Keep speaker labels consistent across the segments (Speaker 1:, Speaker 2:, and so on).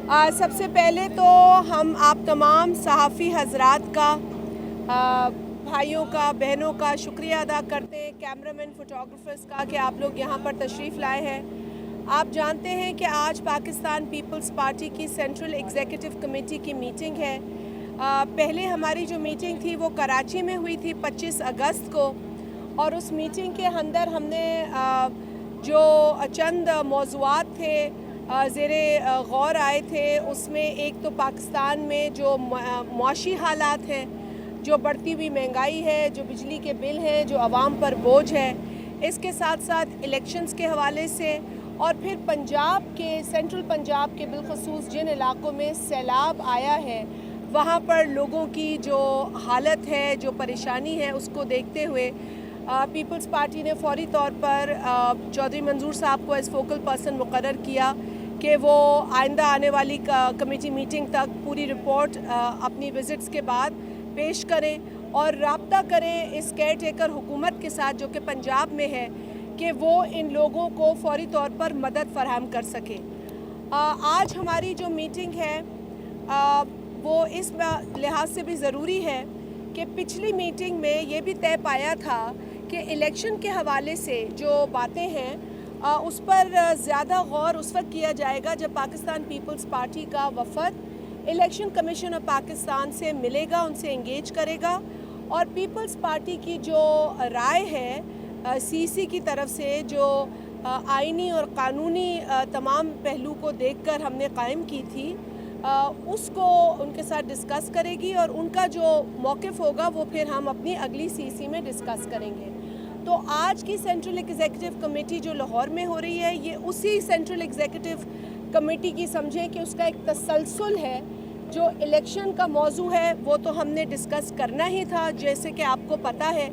Speaker 1: सबसे पहले तो हम आप तमाम सहाफ़ी हज़रात का भाइयों का बहनों का शुक्रिया अदा करते हैं, कैमरामैन फ़ोटोग्राफ़र्स का कि आप लोग यहाँ पर तशरीफ़ लाए हैं। आप जानते हैं कि आज पाकिस्तान पीपल्स पार्टी की सेंट्रल एग्जीक्यूटिव कमेटी की मीटिंग है। पहले हमारी जो मीटिंग थी वो कराची में हुई थी 25 अगस्त को, और उस मीटिंग के अंदर हमने जो चंद मौज़ूआत थे ज़ेरे गौर आए थे, उसमें एक तो पाकिस्तान में जो मुआशी हालात हैं, जो बढ़ती हुई महंगाई है, जो बिजली के बिल हैं, जो आवाम पर बोझ है, इसके साथ साथ इलेक्शंस के हवाले से, और फिर पंजाब के सेंट्रल पंजाब के बिलखसूस जिन इलाक़ों में सैलाब आया है वहाँ पर लोगों की जो हालत है, जो परेशानी है, उसको देखते हुए पीपल्स पार्टी ने फ़ौरी तौर पर चौधरी मंजूर साहब को एज़ फोकल पर्सन मुकर्रर किया कि वो आइंदा आने वाली कमेटी मीटिंग तक पूरी रिपोर्ट अपनी विज़िट्स के बाद पेश करें और राब्ता करें इस केयर टेकर हुकूमत के साथ जो कि पंजाब में है, कि वो इन लोगों को फ़ौरी तौर पर मदद फराहम कर सके। आज हमारी जो मीटिंग है वो इस लिहाज से भी ज़रूरी है कि पिछली मीटिंग में ये भी तय पाया था कि इलेक्शन के हवाले से जो बातें हैं उस पर ज़्यादा गौर उस वक्त किया जाएगा जब पाकिस्तान पीपल्स पार्टी का वफ़द इलेक्शन कमीशन ऑफ पाकिस्तान से मिलेगा, उनसे इंगेज करेगा, और पीपल्स पार्टी की जो राय है सीसी की तरफ से, जो आइनी और क़ानूनी तमाम पहलू को देखकर हमने कायम की थी, उसको उनके साथ डिस्कस करेगी, और उनका जो मौक़िफ़ होगा वो फिर हम अपनी अगली सीसी में डिस्कस करेंगे। तो आज की सेंट्रल एग्जीक्यूटिव कमेटी जो लाहौर में हो रही है, ये उसी सेंट्रल एग्जीक्यूटिव कमेटी की समझें कि उसका एक तसलसल है। जो इलेक्शन का मौजू है वो तो हमने डिस्कस करना ही था, जैसे कि आपको पता है।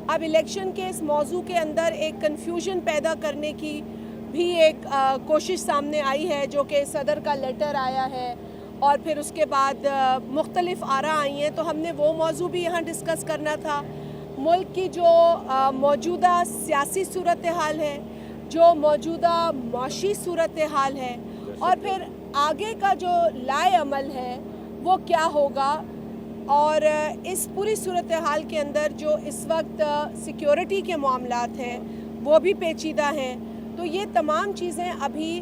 Speaker 1: अब इलेक्शन के इस मौजू के अंदर एक कन्फ्यूजन पैदा करने की भी एक कोशिश सामने आई है, जो कि सदर का लेटर आया है और फिर उसके बाद मुख्तलिफ आरा आई हैं, तो हमने वो मौजू भी यहाँ डिस्कस करना था। मुल्क की जो मौजूदा सियासी सूरत हाल है, जो मौजूदा माशी सूरत हाल है, और फिर आगे का जो लाए अमल है वो क्या होगा, और इस पूरी सूरत हाल के अंदर जो इस वक्त सिक्योरिटी के मामलात हैं वो भी पेचीदा हैं। तो ये तमाम चीज़ें अभी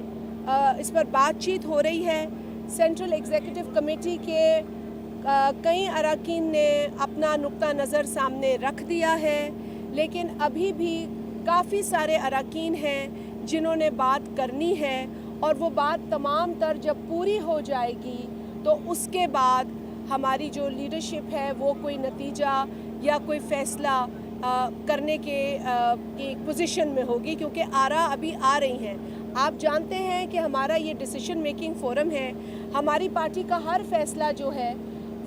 Speaker 1: इस पर बातचीत हो रही है। सेंट्रल एग्जीक्यूटिव कमेटी के कई अरकान ने अपना नुक्ता नज़र सामने रख दिया है, लेकिन अभी भी काफ़ी सारे अरकान हैं जिन्होंने बात करनी है, और वो बात तमाम तर जब पूरी हो जाएगी तो उसके बाद हमारी जो लीडरशिप है वो कोई नतीजा या कोई फ़ैसला करने के एक पोजीशन में होगी, क्योंकि आरा अभी आ रही हैं। आप जानते हैं कि हमारा ये डिसीजन मेकिंग फ़ोरम है। हमारी पार्टी का हर फ़ैसला जो है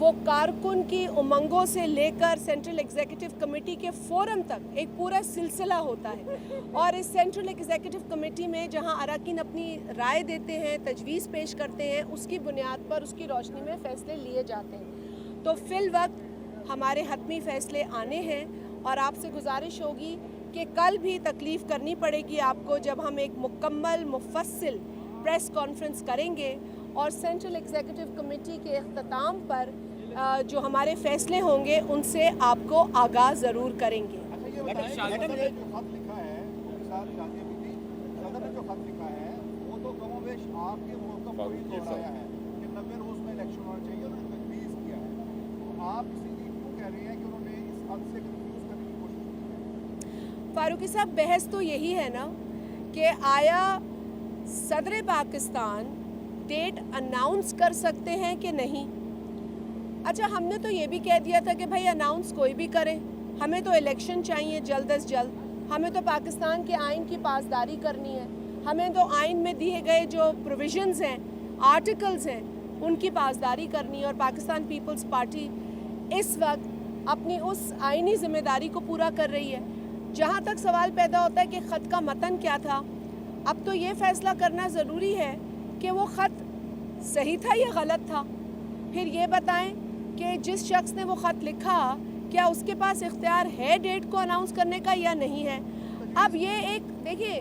Speaker 1: वो कारकुन की उमंगों से लेकर सेंट्रल एग्जीक्यूटिव कमेटी के फ़ोरम तक एक पूरा सिलसिला होता है, और इस सेंट्रल एग्जीक्यूटिव कमेटी में जहां अरकान अपनी राय देते हैं, तजवीज़ पेश करते हैं, उसकी बुनियाद पर उसकी रोशनी में फ़ैसले लिए जाते हैं। तो फ़िल वक्त हमारे हतमी फ़ैसले आने हैं, और आपसे गुजारिश होगी कि कल भी तकलीफ़ करनी पड़ेगी आपको जब हम एक मुकम्मल मुफस्सिल प्रेस कॉन्फ्रेंस करेंगे, और सेंट्रल एग्जीक्यूटिव कमेटी के इख्तिताम पर जो हमारे फ़ैसले होंगे उनसे आपको आगाह ज़रूर करेंगे। फारूकी साहब, बहस तो यही है ना कि आया सदर पाकिस्तान डेट अनाउंस कर सकते हैं कि नहीं। अच्छा, हमने तो ये भी कह दिया था कि भाई अनाउंस कोई भी करे, हमें तो इलेक्शन चाहिए जल्द अज जल्द, हमें तो पाकिस्तान के आइन की पासदारी करनी है, हमें तो आइन में दिए गए जो प्रोविजंस हैं, आर्टिकल्स हैं, उनकी पासदारी करनी है। और पाकिस्तान पीपल्स पार्टी इस वक्त अपनी उस आइनी ज़िम्मेदारी को पूरा कर रही है। जहाँ तक सवाल पैदा होता है कि ख़त का मतन क्या था, अब तो ये फ़ैसला करना ज़रूरी है कि वो ख़त सही था या गलत था। फिर ये बताएं कि जिस शख्स ने वो ख़त लिखा, क्या उसके पास इख्तियार है डेट को अनाउंस करने का या नहीं है। अब ये एक देखिए,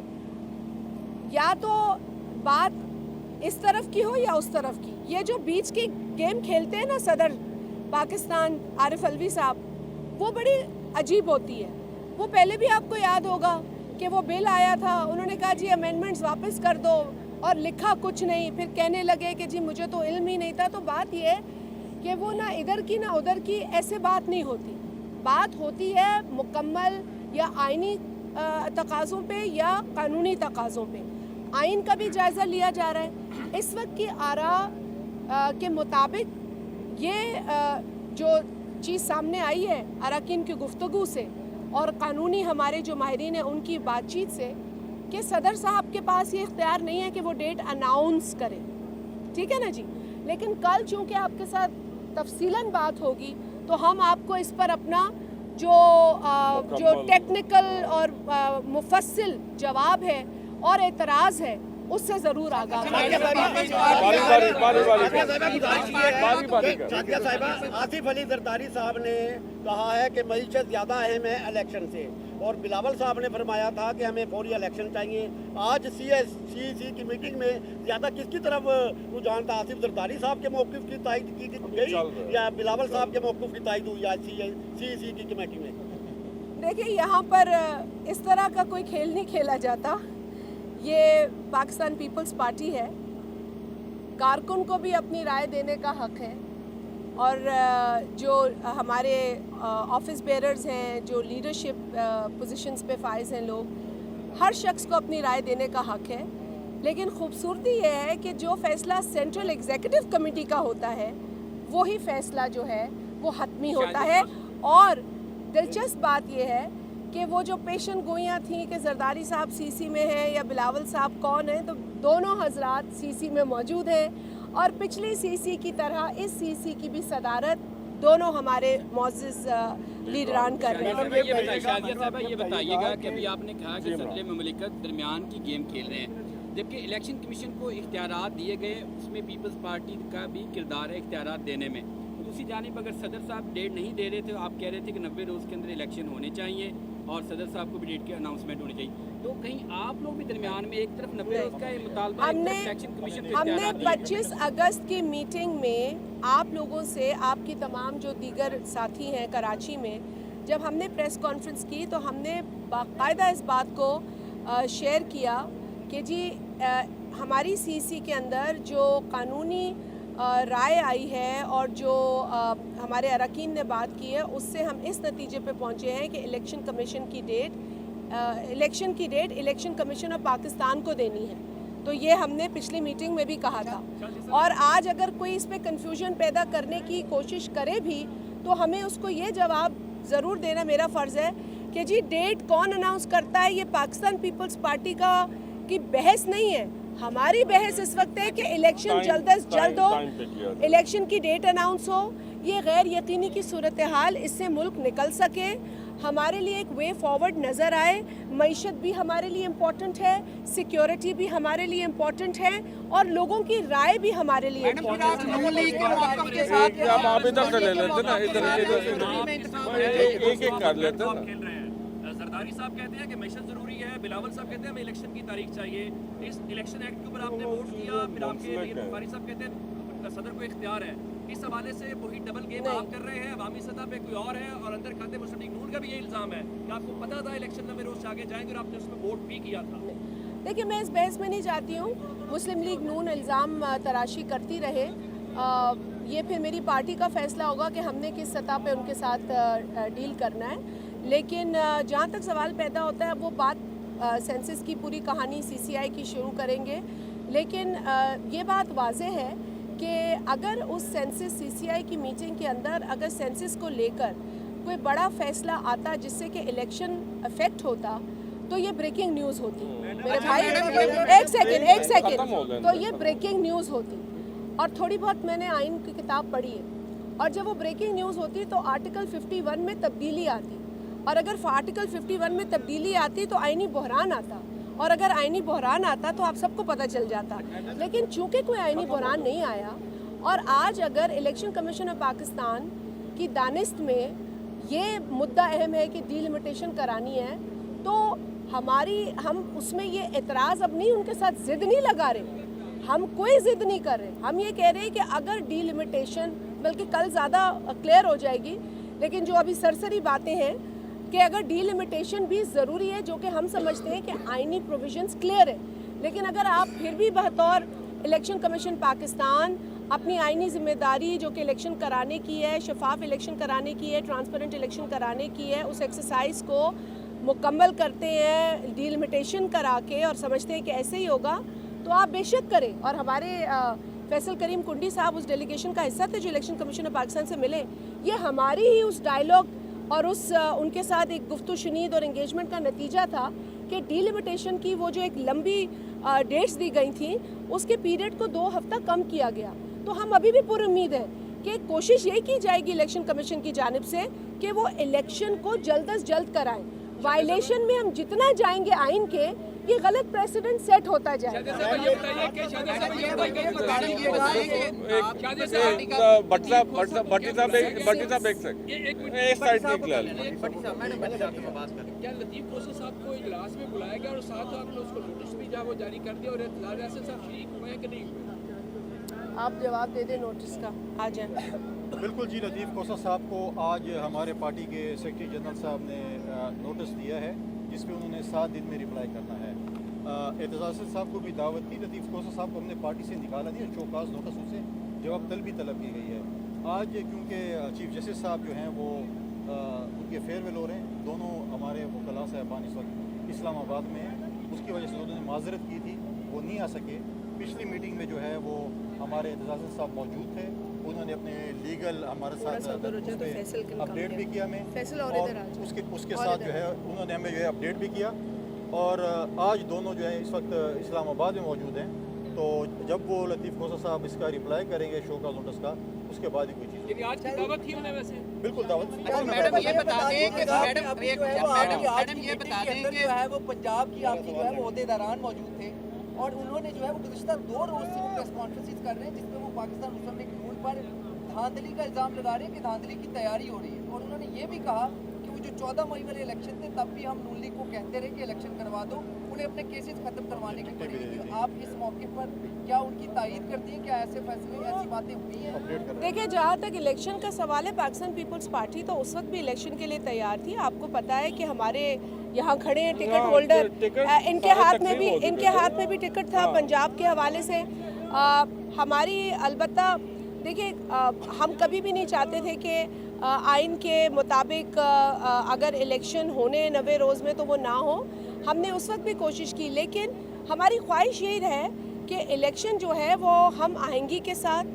Speaker 1: या तो बात इस तरफ की हो या उस तरफ की, ये जो बीच की गेम खेलते हैं ना सदर पाकिस्तान आरिफ अलवी साहब, वो बड़ी अजीब होती है। वो पहले भी आपको याद होगा कि वो बिल आया था, उन्होंने कहा जी अमेंडमेंट्स वापस कर दो, और लिखा कुछ नहीं, फिर कहने लगे कि जी मुझे तो इल्म ही नहीं था। तो बात ये है कि वो ना इधर की ना उधर की, ऐसे बात नहीं होती। बात होती है मुकम्मल या आइनी तकाज़ों पे या कानूनी तकाज़ों पे। आइन का भी जायज़ा लिया जा रहा है। इस वक्त की आरा के मुताबिक ये जो चीज़ सामने आई है अरकान की गुफ्तगू से और कानूनी हमारे जो माहिरीन हैं उनकी बातचीत से, कि सदर साहब के पास ये इख्तियार नहीं है कि वो डेट अनाउंस करें, ठीक है ना जी। लेकिन कल चूँकि आपके साथ तफसीलन बात होगी तो हम आपको इस पर अपना जो टेक्निकल और मुफस्सिल जवाब है और एतराज़ है उससे ज़रूर आगाह।
Speaker 2: आसिफ अली जरदारी साहब ने कहा है कि मईशत ज़्यादा अहम है इलेक्शन से, और बिलावल साहब ने फरमाया था कि हमें फौरी इलेक्शन चाहिए। आज CSC की मीटिंग में ज़्यादा किसकी तरफ रुझान था? आसिफ जरदारी साहब के मौक़िफ़ की तायद की गई या बिलावल साहब के मौक़िफ़ की तायद हुई आज CSC की कमेटी में?
Speaker 1: देखिए, यहाँ पर इस तरह का कोई खेल नहीं खेला जाता। ये पाकिस्तान पीपल्स पार्टी है, कारकुन को भी अपनी राय देने का हक है, और जो हमारे ऑफिस बेरर्स हैं, जो लीडरशिप पोजीशंस पे फाइज हैं लोग, हर शख्स को अपनी राय देने का हक है। लेकिन खूबसूरती ये है कि जो फ़ैसला सेंट्रल एग्जीक्यूटिव कमेटी का होता है वही फ़ैसला जो है वो हतमी होता है। और दिलचस्प बात यह है कि वो जो पेशन गोइयाँ थी कि जरदारी साहब CC में हैं या बिलावल साहब कौन हैं, तो दोनों हजरात CC में मौजूद हैं, और पिछली CC की तरह इस CC की भी सदारत दोनों हमारे मौजूद लीडरान कर रहे हैं।
Speaker 3: शादिया साहब, ये बताइएगा कि अभी आपने कहा कि सदर मुमलिकत दरमियान की गेम खेल रहे हैं, जबकि इलेक्शन कमीशन को इख्तियारात दिए गए, उसमें पीपल्स पार्टी का भी किरदार है इख्तियारात देने में। दूसरी जानिब अगर सदर साहब डेट नहीं दे रहे थे, आप कह रहे थे कि 90 रोज़ के अंदर इलेक्शन होने चाहिए और सदर साहब को भी डेट की अनाउंसमेंट होनी चाहिए, तो कहीं आप लोग भी दरमियान में एक तरफ 90 रोज़ का मुतालबा, इलेक्शन कमीशन
Speaker 1: हमने 25 अगस्त की मीटिंग में आप लोगों से, आपकी तमाम जो दीगर साथी हैं कराची में, जब हमने प्रेस कॉन्फ्रेंस की तो हमने बाकायदा इस बात को शेयर किया कि जी हमारी CC के अंदर जो कानूनी राय आई है और जो हमारे अरकान ने बात की है, उससे हम इस नतीजे पे पहुंचे हैं कि इलेक्शन कमीशन की date election commission of Pakistan को देनी है। तो ये हमने पिछली मीटिंग में भी कहा था, और आज अगर कोई इस पे कन्फ्यूजन पैदा करने की कोशिश करे भी तो हमें उसको ये जवाब ज़रूर देना मेरा फ़र्ज़ है कि जी डेट कौन अनाउंस करता है, ये पाकिस्तान पीपल्स पार्टी की बहस नहीं है। हमारी बहस इस वक्त है कि इलेक्शन जल्द अज जल्द हो, इलेक्शन की डेट अनाउंस हो। ये गैर यकीनी की सूरत हाल, इससे मुल्क निकल सके, हमारे लिए एक वे फॉरवर्ड नज़र आए। मईशत भी हमारे लिए इम्पोर्टेंट है, सिक्योरिटी भी हमारे लिए इम्पोर्टेंट है, और लोगों की राय भी हमारे लिए इम्पोर्टेंट है।
Speaker 4: जरदारी साहब कहते हैं कि मिशन जरूरी है, बिलावल साहब कहते हैं हमें इलेक्शन की तारीख चाहिए। इस इलेक्शन एक्ट के ऊपर आपने वोट किया, फिर आपके बुखारी साहब कहते हैं सदर को इख्तियार है। इस हवाले से वही डबल गेम आप कर रहे हैं, अवामी सतह पे कोई और है, और अंदर खाते मुस्लिम लीग नून का भी ये इल्ज़ाम है कि आपको पता था इलेक्शन में रोज़ आगे जाएंगे और आपने उसमें वोट भी किया था।
Speaker 1: देखिए, मैं इस बहस में नहीं जाती हूँ। मुस्लिम लीग नून इल्ज़ाम तराशी करती रहे, ये फिर मेरी पार्टी का फ़ैसला होगा कि हमने किस सतह पे उनके साथ डील करना है। लेकिन जहाँ तक सवाल पैदा होता है, वो बात सेंसस की पूरी कहानी CCI की शुरू करेंगे। लेकिन ये बात वाज़ेह है कि अगर उस सेंसस CCI की मीटिंग के अंदर अगर सेंसस को लेकर कोई बड़ा फ़ैसला आता जिससे कि इलेक्शन अफेक्ट होता, तो ये ब्रेकिंग न्यूज़ होती मेरे भाई। एक सेकेंड, तो ये ब्रेकिंग न्यूज़ होती। और थोड़ी बहुत मैंने आइन की किताब पढ़ी है, और जब वो ब्रेकिंग न्यूज़ होती तो आर्टिकल 51 में तब्दीली आती, और अगर आर्टिकल 51 में तब्दीली आती तो आइनी बहरान आता, और अगर आइनी बहरान आता तो आप सबको पता चल जाता। लेकिन चूंकि कोई आइनी बहरान नहीं आया, और आज अगर इलेक्शन कमीशन ऑफ पाकिस्तान की दानिस्त में ये मुद्दा अहम है कि डिलिमिटेशन करानी है, तो हम उसमें ये एतराज़ अब नहीं, उनके साथ ज़िद नहीं लगा रहे, हम कोई ज़िद नहीं कर रहे, हम ये कह रहे हैं कि अगर डिलिमिटेशन, बल्कि कल ज़्यादा क्लियर हो जाएगी, लेकिन जो अभी सरसरी बातें हैं कि अगर डिलिमिटेशन भी ज़रूरी है, जो कि हम समझते हैं कि आईनी प्रोविजंस क्लियर है, लेकिन अगर आप फिर भी बतौर इलेक्शन कमीशन पाकिस्तान अपनी आईनी जिम्मेदारी जो कि इलेक्शन कराने की है, शफाफ इलेक्शन कराने की है, ट्रांसपेरेंट इलेक्शन कराने की है, उस एक्सरसाइज को मुकम्मल करते हैं डिलिमिटेशन करा के और समझते हैं कि ऐसे ही होगा, तो आप बेशक करें। और हमारे फैसल करीम कुंडी साहब उस डेलीगेशन का हिस्सा थे जो इलेक्शन कमीशन ऑफ पाकिस्तान से मिले। ये हमारी ही उस डायलॉग और उस उनके साथ एक गुफ्तु शुनीद और एंगेजमेंट का नतीजा था कि डिलिमिटेशन की वो जो एक लंबी डेट्स दी गई थी, उसके पीरियड को 2 हफ्ता कम किया गया। तो हम अभी भी पूरी उम्मीद है कि कोशिश यही की जाएगी इलेक्शन कमीशन की जानिब से कि वो इलेक्शन को जल्द अज जल्द कराएं। वायलेशन में हम जितना जाएंगे आइन के, ये गलत प्रेसिडेंट सेट होता जाएगा।
Speaker 5: क्या लतीफ़ खोसा साहब को इजलास में बुलाया गया और साथ आपने उसको नोटिस भी वो जारी कर दिया और इख्तियार ऐसे साहब शरीक हुए हैं कि नहीं हुए?
Speaker 1: आप जवाब दे दें नोटिस का, आ जाए।
Speaker 6: बिल्कुल जी, लतीफ़ खोसा साहब को आज हमारे पार्टी के सेक्रेटरी जनरल साहब ने नोटिस दिया है जिसमें उन्होंने 7 दिन में रिप्लाई करना है। एतजाज़ साहब को भी दावत दी। लतीफ़ खोसा साहब को हमने पार्टी से निकाला दिया, शोकाज नोटिस उनसे जवाब तलब की गई है। आज क्योंकि चीफ जस्टिस साहब जो हैं वो उनके फेयरवेल हो रहे हैं, दोनों हमारे वकला साहबान इस वक्त इस्लामाबाद में हैं, उसकी वजह से उन्होंने माजरत की थी, वो नहीं आ सके। पिछली मीटिंग में जो है वो हमारे एतजाज़ साहब मौजूद थे, उन्होंने अपने लीगल हमारे साथ अपडेट भी किया हमें, और उसके साथ जो है उन्होंने हमें जो है अपडेट भी किया। और आज दोनों जो है इस वक्त इस्लामाबाद में मौजूद हैं, तो जब वो लतीफ़ खोसा साहब इसका रिप्लाई करेंगे शोकाज नोटिस का, उसके बाद ही कोई चीज़।
Speaker 5: आज की दावत थी उन्हें वैसे?
Speaker 6: बिल्कुल दावत।
Speaker 7: मैडम ये बता दें कि मैडम ये बता दें कि जो है वो पंजाब की आपसी जो है वो ओहदेदारान मौजूद थे और उन्होंने जो है वो गुज़िश्ता 2 रोज़ से वो प्रेस कॉन्फ्रेंस कर रहे हैं जिसमें वो पाकिस्तान मुस्लिम लीग नून पर धांधली का इल्ज़ाम लगा रहे हैं कि धांधली की तैयारी हो रही है। और उन्होंने ये भी कहा कि वो जो 14 मई वाले इलेक्शन थे तब भी हम नून लीग को कहते रहे कि इलेक्शन करवा दो, उन्हें अपने केसेस खत्म करवाने की पड़ेगी। आप इस मौके पर क्या उनकी तायीद करती हैं? क्या ऐसे फैसले, ऐसी बातें हुई हैं?
Speaker 1: देखिए, जहाँ तक इलेक्शन का सवाल है, पाकिस्तान पीपल्स पार्टी तो उस वक्त भी इलेक्शन के लिए तैयार थी। आपको पता है कि हमारे यहाँ खड़े हैं टिकट होल्डर, इनके हाथ में भी टिकट था पंजाब के हवाले से। हमारी अलबत्ता देखिए, हम कभी भी नहीं चाहते थे कि आइन के मुताबिक अगर इलेक्शन होने 90 रोज़ में तो वो ना हो। हमने उस वक्त भी कोशिश की, लेकिन हमारी ख्वाहिश यही है कि इलेक्शन जो है वो हम आहंगी के साथ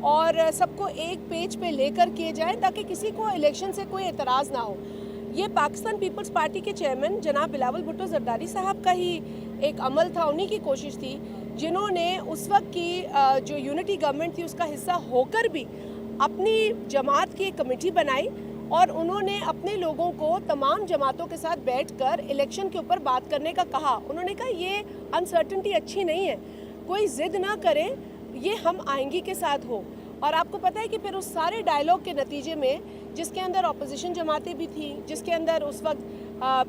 Speaker 1: और सबको एक पेज पे लेकर किए जाए ताकि किसी को इलेक्शन से कोई एतराज़ ना हो। ये पाकिस्तान पीपल्स पार्टी के चेयरमैन जनाब बिलावल भुट्टो जरदारी साहब का ही एक अमल था, उन्हीं की कोशिश थी, जिन्होंने उस वक्त की जो यूनिटी गवर्नमेंट थी उसका हिस्सा होकर भी अपनी जमात की एक कमेटी बनाई और उन्होंने अपने लोगों को तमाम जमातों के साथ बैठकर इलेक्शन के ऊपर बात करने का कहा। उन्होंने कहा ये अनसर्टनिटी अच्छी नहीं है, कोई ज़िद ना करें, ये हम आएंगी के साथ हो। और आपको पता है कि फिर उस सारे डायलॉग के नतीजे में, जिसके अंदर अपोजिशन जमातें भी थी, जिसके अंदर उस वक्त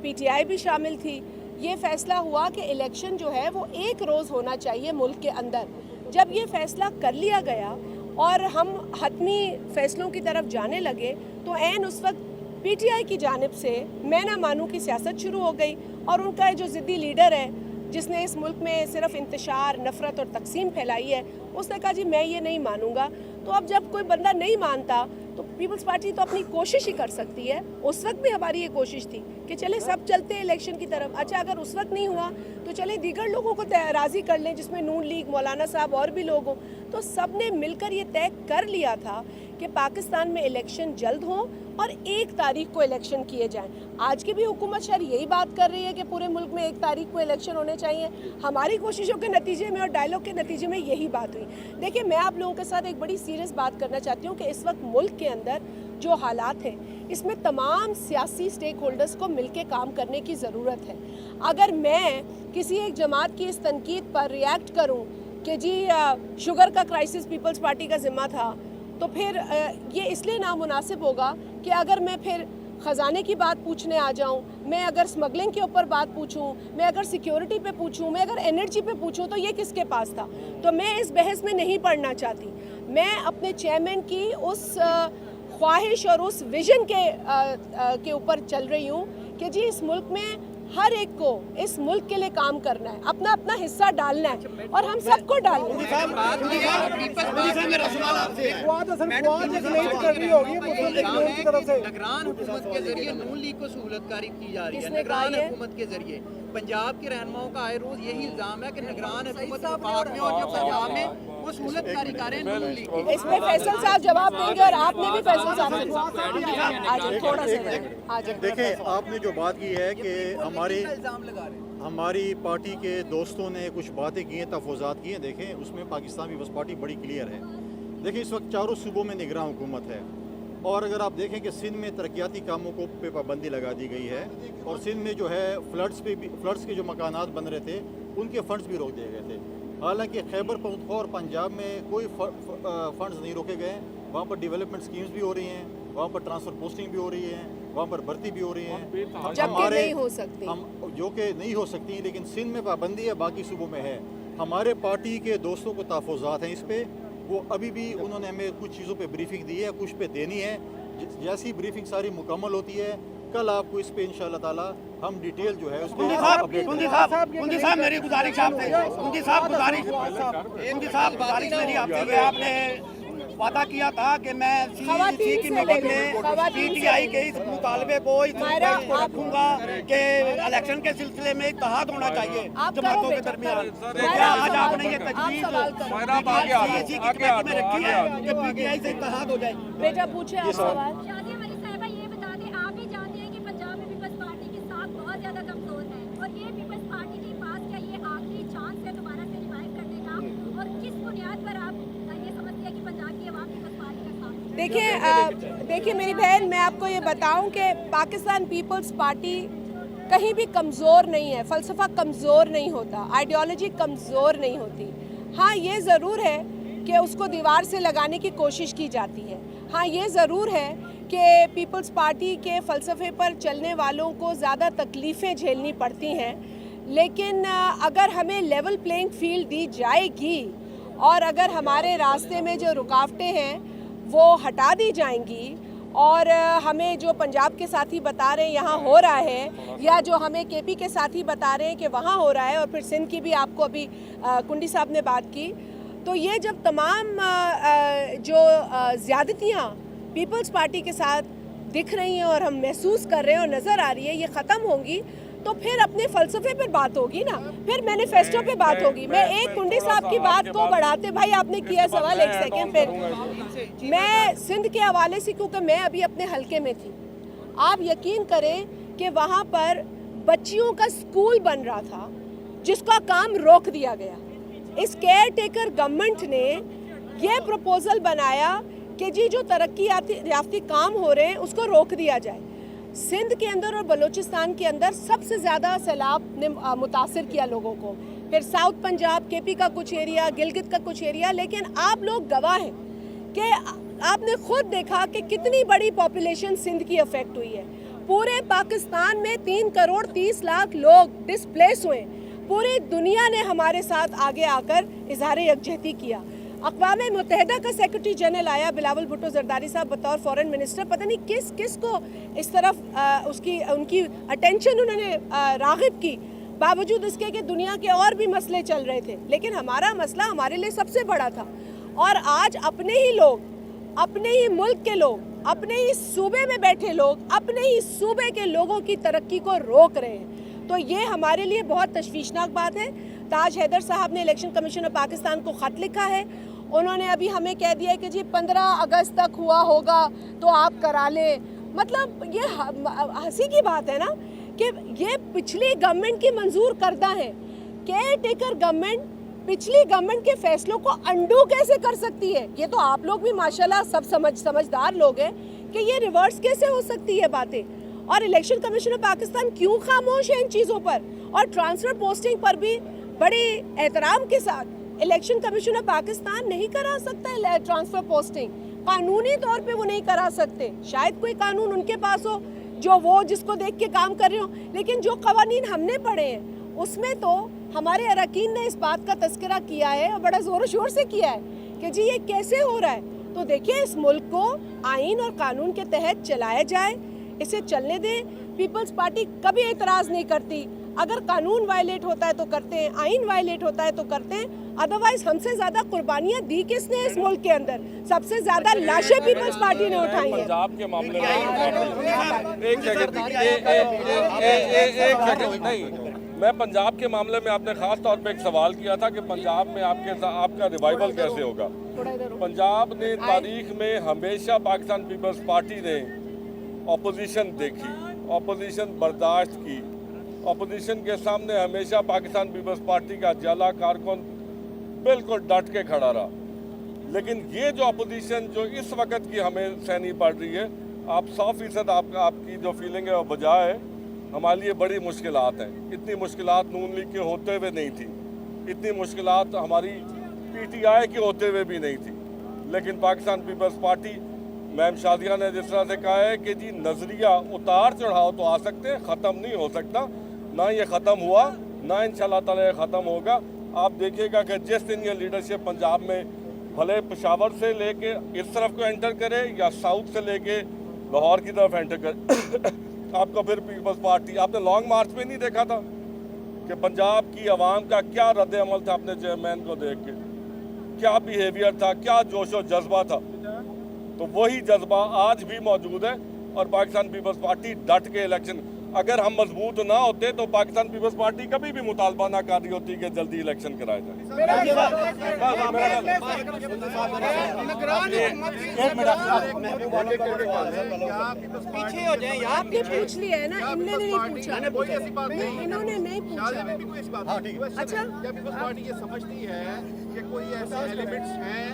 Speaker 1: PTI भी शामिल थी, ये फ़ैसला हुआ कि इलेक्शन जो है वो 1 रोज़ होना चाहिए मुल्क के अंदर। जब ये फ़ैसला कर लिया गया और हम हतमी फ़ैसलों की तरफ जाने लगे तो ऐन उस वक्त PTI की जानिब से मैं ना मानूं की सियासत शुरू हो गई और उनका जो ज़िद्दी लीडर है जिसने इस मुल्क में सिर्फ इंतशार, नफ़रत और तकसीम फैलाई है, उसने कहा जी मैं ये नहीं मानूंगा। तो अब जब कोई बंदा नहीं मानता तो पीपल्स पार्टी तो अपनी कोशिश ही कर सकती है। उस वक्त भी हमारी ये कोशिश थी कि चले सब चलते हैं इलेक्शन की तरफ। अच्छा, अगर उस वक्त नहीं हुआ तो चले दीगर लोगों को राज़ी कर लें, जिसमें नून लीग, मौलाना साहब और भी लोग हों। तो सब ने मिलकर ये तय कर लिया था कि पाकिस्तान में इलेक्शन जल्द हों और 1 तारीख को इलेक्शन किए जाएं। आज की भी हुकूमत शहर यही बात कर रही है कि पूरे मुल्क में 1 तारीख को इलेक्शन होने चाहिए। हमारी कोशिशों के नतीजे में और डायलॉग के नतीजे में यही बात हुई। देखिए, मैं आप लोगों के साथ एक बड़ी सीरियस बात करना चाहती हूँ कि इस वक्त मुल्क के अंदर जो हालात हैं, इसमें तमाम सियासी स्टेक होल्डर्स को मिलकर काम करने की ज़रूरत है। अगर मैं किसी एक जमात की इस तनकीद पर रिएक्ट करूँ कि जी शुगर का क्राइसिस पीपल्स पार्टी का ज़िम्मा था, तो फिर ये इसलिए नामुनासिब होगा कि अगर मैं फिर ख़जाने की बात पूछने आ जाऊं, मैं अगर स्मगलिंग के ऊपर बात पूछूं, मैं अगर सिक्योरिटी पे पूछूं, मैं अगर एनर्जी पे पूछूं, तो ये किसके पास था? तो मैं इस बहस में नहीं पढ़ना चाहती। मैं अपने चेयरमैन की उस ख्वाहिश और उस विजन के ऊपर चल रही हूँ कि जी इस मुल्क में हर एक को इस मुल्क के लिए काम करना है, अपना अपना हिस्सा डालना है और हम सबको डालना है।
Speaker 7: निगरान हुकूमत के जरिए नून लीग को सहूलतकारी की जा रही है।
Speaker 1: किसने
Speaker 7: निगरान
Speaker 1: कहा है?
Speaker 7: हुकूमत के जरिए पंजाब के रहनुमाओं का आए रोज यही इल्जाम है कि निगरान हुकूमत वफाक में और जो पंजाब में वो सहूलतकारी कर रहे हैं नून लीग की।
Speaker 1: इस पे फैसल साहब जवाब देंगे और आपने भी फैसल साहब से आ जाए थोड़ा सा आ जाए।
Speaker 6: देखें, आपने जो बात की है कि हमारी
Speaker 7: इल्जाम लगा रहे हैं।
Speaker 6: हमारी पार्टी के दोस्तों ने कुछ बातें की हैं, तफवज़ात की हैं। देखें, उसमें पाकिस्तान पीपल्स पार्टी बड़ी क्लियर है। देखिए, इस वक्त चारों सूबों में निगरान हुकूमत है और अगर आप देखें कि सिंध में तरक्याती कामों को पे पाबंदी लगा दी गई है और सिंध में जो है फ्लड्स के जो मकानात बन रहे थे उनके फंड्स भी रोक दिए गए थे। हालांकि खैबर पख्तूनख्वा और पंजाब में कोई फंड्स नहीं रोके गए। वहाँ पर डेवलपमेंट स्कीम्स भी हो रही हैं, वहाँ पर ट्रांसफ़र पोस्टिंग भी हो रही है, वहाँ पर भर्ती भी हो रही है,
Speaker 1: जबकि नहीं हो सकती।
Speaker 6: हम जो कि नहीं हो सकती, लेकिन सिंध में पाबंदी है, बाकी सूबों में है। हमारे पार्टी के दोस्तों को तहफ़्फ़ुज़ात हैं इस पे, वो अभी भी उन्होंने हमें कुछ चीज़ों पे ब्रीफिंग दी है, कुछ पे देनी है। जैसी ब्रीफिंग सारी मुकम्मल होती है, कल आपको इस पे इंशाअल्लाह ताला हम डिटेल जो है उस पे अपडेट
Speaker 2: कुंदी साहब मेरी गुजारिश आपसे, कुंदी साहब गुजारिश मेरी आपसे कि आपने वादा किया था कि मैं सीईसी की मीटिंग में पीटीआई के इस मुतालबे को इस को रखूंगा कि इलेक्शन के सिलसिले में इत्तेहाद होना चाहिए जमातों के दरमियान। क्या आज आपने ये तजवीज़ सीईसी की कमेटी में रखी है कि पीटीआई से इत्तेहाद हो जाए?
Speaker 1: बेटा पूछे आप सवाल।
Speaker 8: शादिया मलिक साहिबा, ये बता दें, आप भी जानते हैं कि पंजाब में पीपल्स पार्टी की साख बहुत ज़्यादा कमज़ोर है और ये पीपल्स पार्टी के पास क्या ये आखिरी चांस है दोबारा से रिवाइव करने का, और किस बुनियाद पर आप ये समझते हैं कि पंजाब की आवाम पीपल्स पार्टी का साथ?
Speaker 1: देखिए मेरी बहन, मैं आपको ये बताऊं कि पाकिस्तान पीपल्स पार्टी कहीं भी कमज़ोर नहीं है, फ़लसफ़ा कमज़ोर नहीं होता, आइडियोलॉजी कमज़ोर नहीं होती। हाँ, ये ज़रूर है कि उसको दीवार से लगाने की कोशिश की जाती है। हाँ, ये ज़रूर है कि पीपल्स पार्टी के फ़लसफ़े पर चलने वालों को ज़्यादा तकलीफ़ें झेलनी पड़ती हैं, लेकिन अगर हमें लेवल प्लेइंग फील्ड दी जाएगी और अगर हमारे रास्ते में जो रुकावटें हैं वो हटा दी जाएंगी और हमें जो पंजाब के साथी बता रहे हैं यहाँ हो रहा है, या जो हमें केपी के साथी बता रहे हैं कि वहाँ हो रहा है, और फिर सिंध की भी आपको अभी कुंडी साहब ने बात की, तो ये जब तमाम जो ज़्यादतियाँ पीपल्स पार्टी के साथ दिख रही हैं और हम महसूस कर रहे हैं और नज़र आ रही है, ये ख़त्म होंगी तो फिर अपने फ़लसफ़े पर बात होगी ना, फिर मैनिफेस्टो पे बात होगी। मैं एक कुंडी साहब की बात को बढ़ाते, भाई आपने किया सवाल, एक सेकेंड, फिर मैं सिंध के हवाले से, क्योंकि मैं अभी अपने हलके में थी, आप यकीन करें कि वहाँ पर बच्चियों का स्कूल बन रहा था जिसका काम रोक दिया गया। इस केयर टेकर गवर्नमेंट ने ये प्रपोज़ल बनाया कि जी जो तरक्की याफ्ती काम हो रहे हैं उसको रोक दिया जाए। सिंध के अंदर और बलूचिस्तान के अंदर सबसे ज़्यादा सैलाब ने मुतासिर किया लोगों को, फिर साउथ पंजाब, केपी का कुछ एरिया, गिलगित का कुछ एरिया, लेकिन आप लोग गवाह हैं कि आपने खुद देखा कि कितनी बड़ी पॉपुलेशन सिंध की अफेक्ट हुई है। पूरे पाकिस्तान में 3 करोड़ 30 लाख लोग डिस्प्लेस हुए। पूरी दुनिया ने हमारे साथ आगे आकर इजहार यकजहती किया। अक़वाम मुत्तहिदा का सेक्रेटरी जनरल आया, बिलावल भुट्टो ज़रदारी साहब बतौर फॉरेन मिनिस्टर, पता नहीं किस को इस तरफ उनकी अटेंशन उन्होंने राग़िब की, बावजूद इसके कि दुनिया के और भी मसले चल रहे थे, लेकिन हमारा मसला हमारे लिए सबसे बड़ा था। और आज अपने ही लोग, अपने ही मुल्क के लोग, अपने ही सूबे में बैठे लोग अपने ही सूबे के लोगों की तरक्की को रोक रहे हैं, तो ये हमारे लिए बहुत तशवीशनाक बात है। ताज हैदर साहब ने इलेक्शन कमीशन ऑफ पाकिस्तान को ख़त लिखा है, उन्होंने अभी हमें कह दिया है कि जी 15 अगस्त तक हुआ होगा तो आप करा लें। मतलब ये हंसी की बात है ना कि ये पिछली गवर्नमेंट की मंजूर करदा है। केयर टेकर गवर्नमेंट पिछली गवर्नमेंट के फैसलों को अंडू कैसे कर सकती है? ये तो आप लोग भी माशाल्लाह सब समझदार लोग हैं कि ये रिवर्स कैसे हो सकती है बातें। और इलेक्शन कमीशन ऑफ पाकिस्तान क्यों खामोश है इन चीज़ों पर? और ट्रांसफ़र पोस्टिंग पर भी बड़े एहतराम के साथ इलेक्शन कमीशन ऑफ पाकिस्तान नहीं करा सकता है ट्रांसफ़र पोस्टिंग, कानूनी तौर पे वो नहीं करा सकते। शायद कोई कानून उनके पास हो जो वो जिसको देख के काम कर रहे हो, लेकिन जो कवानीन हमने पढ़े हैं उसमें तो हमारे अरकान ने इस बात का तस्करा किया है और बड़ा ज़ोर शोर से किया है कि जी ये कैसे हो रहा है। तो देखिए, इस मुल्क को आइन और कानून के तहत चलाया जाए, इसे चलने दें। पीपल्स पार्टी कभी एतराज़ नहीं करती, अगर कानून वायलेट होता है तो करते हैं, आइन वायलेट होता है तो करते हैं, अदरवाइज हमसे ज़्यादा कुर्बानियाँ दी किसने इस मुल्क के अंदर? सबसे ज़्यादा लाशें पीपल्स पार्टी ने उठाई हैं।
Speaker 9: पंजाब के मामले में एक सेकंड नहीं, मैं पंजाब के मामले में आपने खास तौर पे एक सवाल किया था कि पंजाब में आपका रिवाइवल कैसे होगा। पंजाब ने तारीख में हमेशा पाकिस्तान पीपल्स पार्टी ने अपोजिशन देखी, अपोजिशन बर्दाश्त की, अपोजिशन के सामने हमेशा पाकिस्तान पीपल्स पार्टी का जला कारकुन बिल्कुल डट के खड़ा रहा। लेकिन ये जो अपोजिशन जो इस वक्त की हमें सहनी पड़ रही है, आप 100% आपकी जो फीलिंग है वो बजाय है, हमारे लिए बड़ी मुश्किलात हैं। इतनी मुश्किलात नून लीग के होते हुए नहीं थी, इतनी मुश्किलात हमारी PTI के होते हुए भी नहीं थी। लेकिन Pakistan peoples party, ma'am Shadiya ने जिस तरह से कहा है कि जी नज़रिया उतार चढ़ाव तो आ सकते हैं, ख़त्म नहीं हो सकता, ना ये ख़त्म हुआ ना इंशाल्लाह ताला ये ख़त्म होगा। आप देखिएगा कि जिस दिन ये लीडरशिप पंजाब में भले पेशावर से लेके इस तरफ को एंटर करे या साउथ से लेके लाहौर की तरफ एंटर करे आपको फिर पीपल्स पार्टी, आपने लॉन्ग मार्च में नहीं देखा था कि पंजाब की आवाम का क्या रद्द अमल था अपने चेयरमैन को देख के, क्या बिहेवियर था, क्या जोश और जज्बा था। तो वही जज्बा आज भी मौजूद है और पाकिस्तान पीपल्स पार्टी डट के इलेक्शन, अगर हम मजबूत ना होते तो पाकिस्तान पीपल्स पार्टी कभी भी मुतालबा ना कर रही होती कि जल्दी इलेक्शन कराया जाए।
Speaker 1: पीछे हो जाए, आपने पूछ लिया है ना, इनने नहीं पूछा, इन्होंने नहीं पूछा। अच्छा,
Speaker 10: क्या पीपल्स पार्टी ये समझती है कि कोई ऐसे एलिमेंट्स हैं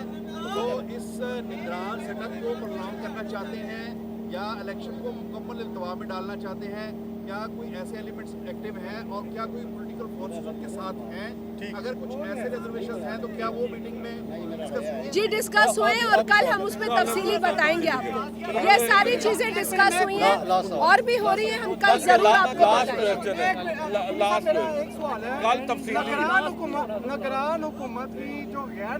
Speaker 10: जो इस निगरान सेटअप को प्रोग्राम करना चाहते हैं या इलेक्शन को मुकम्मल इल्तवा में डालना चाहते हैं? क्या कोई ऐसे एलिमेंट्स एक्टिव हैं और क्या कोई पॉलिटिकल फोर्सेस उनके साथ हैं? अगर कुछ ऐसे रिजर्वेशंस हैं तो क्या वो मीटिंग में डिस्कस
Speaker 1: जी डिस्कस हुए और कल हम उसमें तफसीली बताएंगे आपको। ये सारी चीजें डिस्कस हुई हैं और भी हो रही हैं, हम कल जरूर आपको बताएंगे।
Speaker 9: कल तफसीली
Speaker 10: निगरान हुकूमत की जो गैर